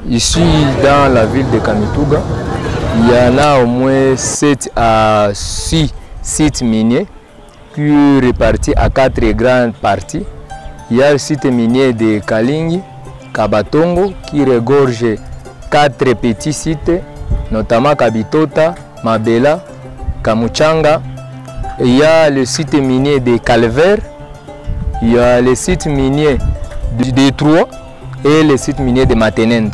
Ici, dans la ville de Kamituga, il y en a au moins 7 à 6 sites miniers qui sont répartis à 4 grandes parties. Il y a le site minier de Kalingi, Kabatongo, qui regorge 4 petits sites, notamment Kabitota, Mabela, Kamuchanga. Il y a le site minier de Calvaire, il y a le site minier de Troyes et le site minier de Matenende.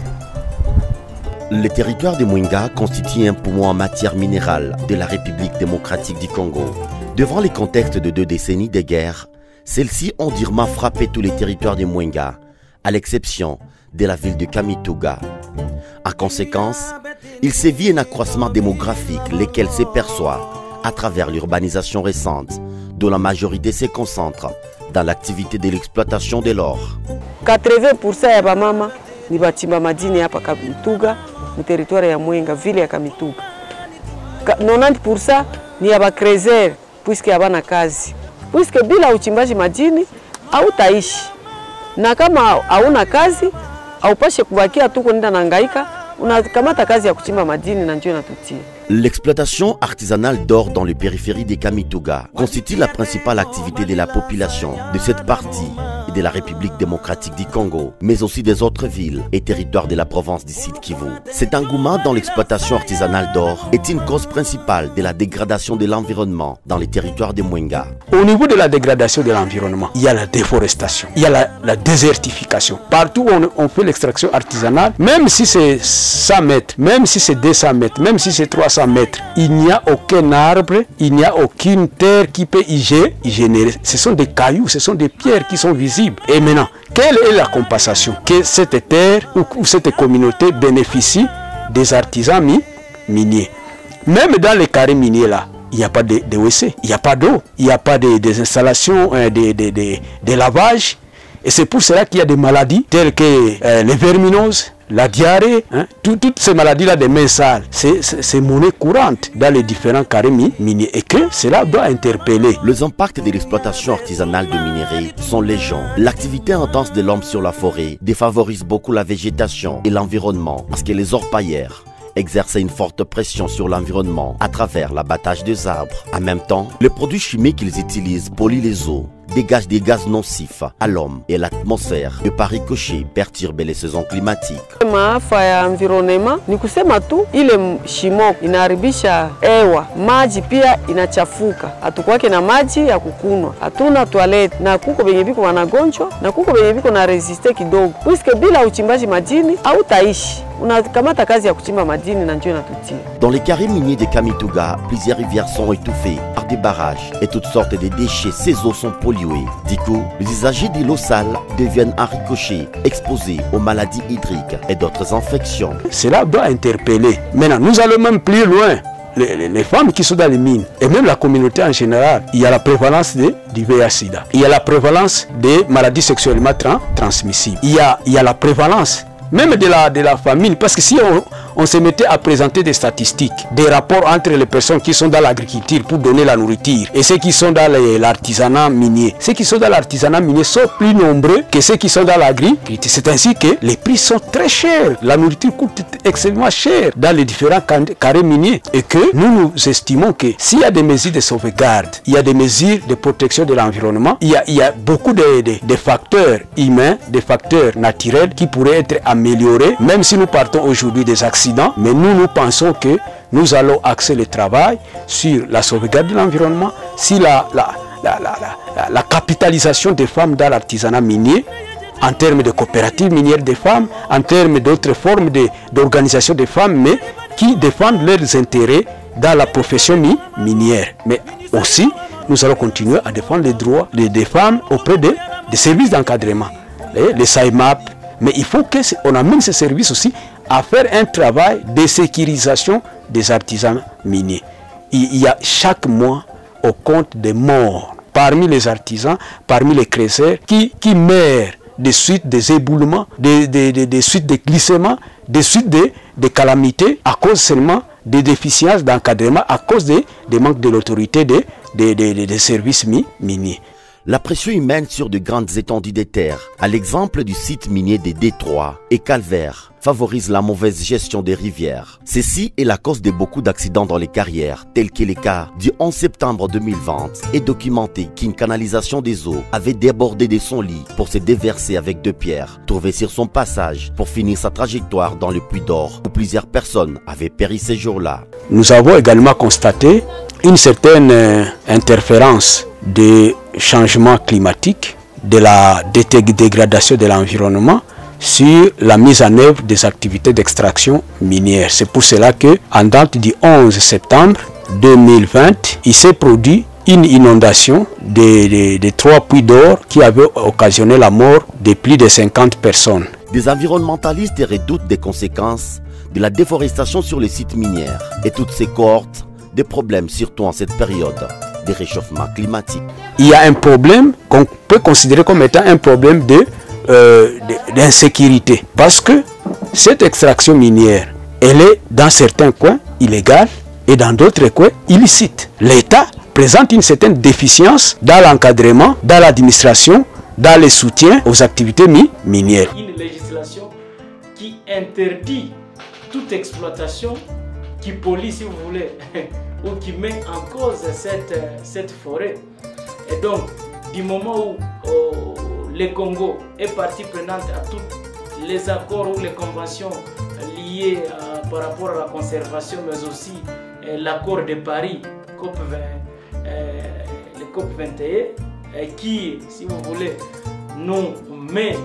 Le territoire de Mwenga constitue un poumon en matière minérale de la République démocratique du Congo. Devant les contextes de 2 décennies de guerre, celles-ci ont durement frappé tous les territoires de Mwenga, à l'exception de la ville de Kamituga. En conséquence, il sévit un accroissement démographique, lequel se perçoit à travers l'urbanisation récente, dont la majorité se concentre dans l'activité de l'exploitation de l'or. 80% ya bamama ni bachimba madini hapa Kamituga, mu territoire ya Mwenga, ville ya Kamituga. 90% ni ya bakrezer, puisque habana kazi. Puisque bila uchimbaji madini hautaishi. Na kama hauna kazi, haupashe kubakia tu kwenda na hangaika, unakamata kazi ya kuchimba madini na njoo inatutia. L'exploitation artisanale d'or dans les périphéries des Kamituga constitue la principale activité de la population de cette partie et de la République démocratique du Congo, mais aussi des autres villes et territoires de la province du Sud Kivu. Cet engouement dans l'exploitation artisanale d'or est une cause principale de la dégradation de l'environnement dans les territoires de Mwenga. Au niveau de la dégradation de l'environnement, il y a la déforestation, il y a la désertification. Partout où on fait l'extraction artisanale, même si c'est 100 mètres, même si c'est 200 mètres, même si c'est 300 mètres, il n'y a aucun arbre, il n'y a aucune terre qui peut y générer. Ce sont des cailloux, ce sont des pierres qui sont visibles. Et maintenant, quelle est la compensation que cette terre ou cette communauté bénéficie des artisans miniers? Même dans les carrés miniers là, il n'y a pas de WC, il n'y a pas d'eau, il n'y a pas des installations de lavage. Et c'est pour cela qu'il y a des maladies telles que les verminoses, la diarrhée, hein, toutes ces maladies-là des mains sales, c'est monnaie courante dans les différents carrés miniers et que cela doit interpeller. Les impacts de l'exploitation artisanale de minerais sont légion. L'activité intense de l'homme sur la forêt défavorise beaucoup la végétation et l'environnement parce que les orpailleurs exercent une forte pression sur l'environnement à travers l'abattage des arbres. En même temps, les produits chimiques qu'ils utilisent polluent les eaux, dégagent des gaz nocifs à l'homme et l'atmosphère et par ricochet perturbent les saisons climatiques. Maafa ya environnement ni kusema tu ile shimo inaharibisha hewa, maji pia inachafuka. Hatukwake na maji ya kukunwa, hatuna toilet na kuko benye biko wanagonjwa na kuko benye biko na resiste kidogo. Puisque bila uchimbaji madini hautaishi. Unakamata kazi ya kuchimba madini na njoo inatutia. Dans les carrés miniers de Kamituga, plusieurs rivières sont étouffées par des barrages et toutes sortes de déchets. Ces eaux sont polluées. Du coup, les usagers de l'eau sale deviennent en ricochet, exposés aux maladies hydriques et d'autres infections. Cela doit interpeller. Maintenant, nous allons même plus loin. Les femmes qui sont dans les mines et même la communauté en général, il y a la prévalence du VIH-Sida. Il y a la prévalence des maladies sexuellement transmissibles. Il y a la prévalence même de la famine, parce que si on se mettait à présenter des statistiques, des rapports entre les personnes qui sont dans l'agriculture pour donner la nourriture et ceux qui sont dans l'artisanat minier, ceux qui sont dans l'artisanat minier sont plus nombreux que ceux qui sont dans l'agriculture. C'est ainsi que les prix sont très chers. La nourriture coûte extrêmement cher dans les différents carrés miniers et que nous estimons que s'il y a des mesures de sauvegarde, il y a des mesures de protection de l'environnement, il y a beaucoup de facteurs humains, des facteurs naturels qui pourraient être améliorés, même si nous partons aujourd'hui des accidents, mais nous pensons que nous allons axer le travail sur la sauvegarde de l'environnement, sur la capitalisation des femmes dans l'artisanat minier, en termes de coopératives minières des femmes, en termes d'autres formes d'organisation des femmes, mais qui défendent leurs intérêts dans la profession minière. Mais aussi, nous allons continuer à défendre les droits des femmes auprès des services d'encadrement, les SAIMAP. Mais il faut qu'on amène ces services aussi à faire un travail de sécurisation des artisans miniers. Il y a chaque mois au compte des morts parmi les artisans, parmi les créateurs qui meurent des suites des éboulements, des suites de glissements, des suites de calamités à cause seulement des déficiences d'encadrement, à cause des manques de l'autorité des services miniers. La pression humaine sur de grandes étendues de terre, à l'exemple du site minier des Détroits et Calvaire, favorise la mauvaise gestion des rivières. Ceci est la cause de beaucoup d'accidents dans les carrières, tels que le cas du 11 septembre 2020 est documenté qu'une canalisation des eaux avait débordé de son lit pour se déverser avec 2 pierres trouvées sur son passage pour finir sa trajectoire dans le Puy d'Or où plusieurs personnes avaient péri ces jours-là. Nous avons également constaté une certaine interférence des changements climatiques, de la dégradation de l'environnement sur la mise en œuvre des activités d'extraction minière. C'est pour cela qu'en date du 11 septembre 2020, il s'est produit une inondation des 3 puits d'or qui avait occasionné la mort de plus de 50 personnes. Des environnementalistes redoutent des conséquences de la déforestation sur les sites miniers et toutes ces cohortes des problèmes, surtout en cette période de réchauffement climatique. Il y a un problème qu'on peut considérer comme étant un problème d'insécurité. Parce que cette extraction minière, elle est dans certains coins illégale et dans d'autres coins illicite. L'État présente une certaine déficience dans l'encadrement, dans l'administration, dans le soutien aux activités minières. Une législation qui interdit toute exploitation, qui pollue si vous voulez, ou qui met en cause cette forêt. Et donc, du moment où le Congo est partie prenante à tous les accords ou les conventions liées par rapport à la conservation, mais aussi l'accord de Paris, le COP 21, qui, si vous voulez, nous met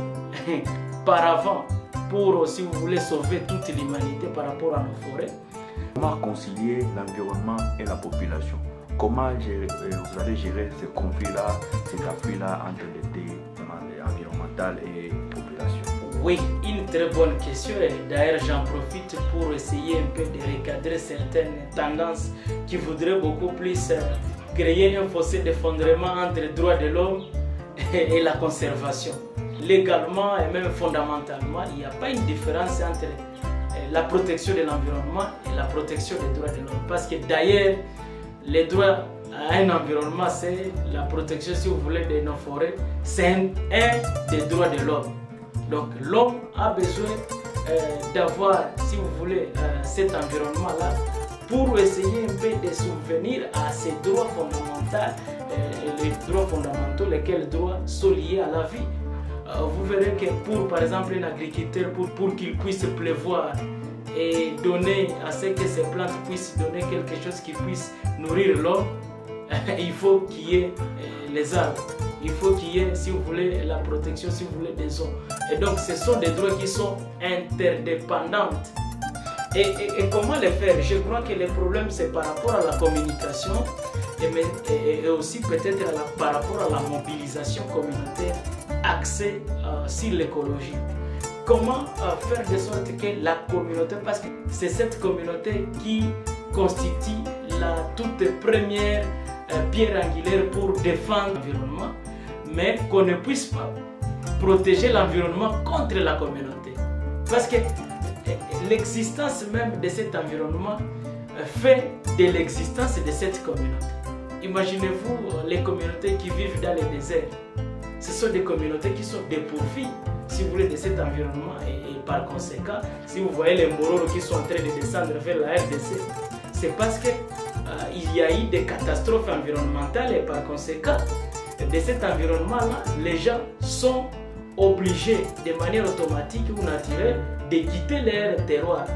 par avant pour, si vous voulez, sauver toute l'humanité par rapport à nos forêts. Comment concilier l'environnement et la population? Comment vous allez gérer ce conflit-là, cet appui-là entre les demandes environnementales et population? Oui, une très bonne question. D'ailleurs, j'en profite pour essayer un peu de recadrer certaines tendances qui voudraient beaucoup plus créer un fossé d'effondrement entre les droits de l'homme et la conservation. Légalement et même fondamentalement, il n'y a pas une différence entre la protection de l'environnement et la protection des droits de l'homme. Parce que d'ailleurs, les droits à un environnement, c'est la protection, si vous voulez, de nos forêt, c'est un des droits de l'homme. Donc l'homme a besoin d'avoir, si vous voulez, cet environnement-là pour essayer un peu de subvenir à ces droits fondamentaux, les droits fondamentaux, lesquels droits sont liés à la vie. Vous verrez que pour, par exemple, un agriculteur, pour qu'il puisse pleuvoir et donner à ce que ces plantes puissent donner quelque chose qui puisse nourrir l'homme, il faut qu'il y ait les arbres. Il faut qu'il y ait, si vous voulez, la protection, si vous voulez, des eaux. Et donc, ce sont des droits qui sont interdépendants. Et comment les faire? Je crois que le problème, c'est par rapport à la communication et aussi peut-être par rapport à la mobilisation communautaire axée sur l'écologie. Comment faire de sorte que la communauté, parce que c'est cette communauté qui constitue la toute première pierre angulaire pour défendre l'environnement, mais qu'on ne puisse pas protéger l'environnement contre la communauté. Parce que l'existence même de cet environnement fait de l'existence de cette communauté. Imaginez-vous les communautés qui vivent dans les déserts. Ce sont des communautés qui sont dépourvues, si vous voulez, de cet environnement. Et par conséquent, si vous voyez les Mororo qui sont en train de descendre vers la RDC, c'est parce qu'il y a eu des catastrophes environnementales et par conséquent, de cet environnement-là, les gens sont obligés de manière automatique ou naturelle de quitter leur terroir.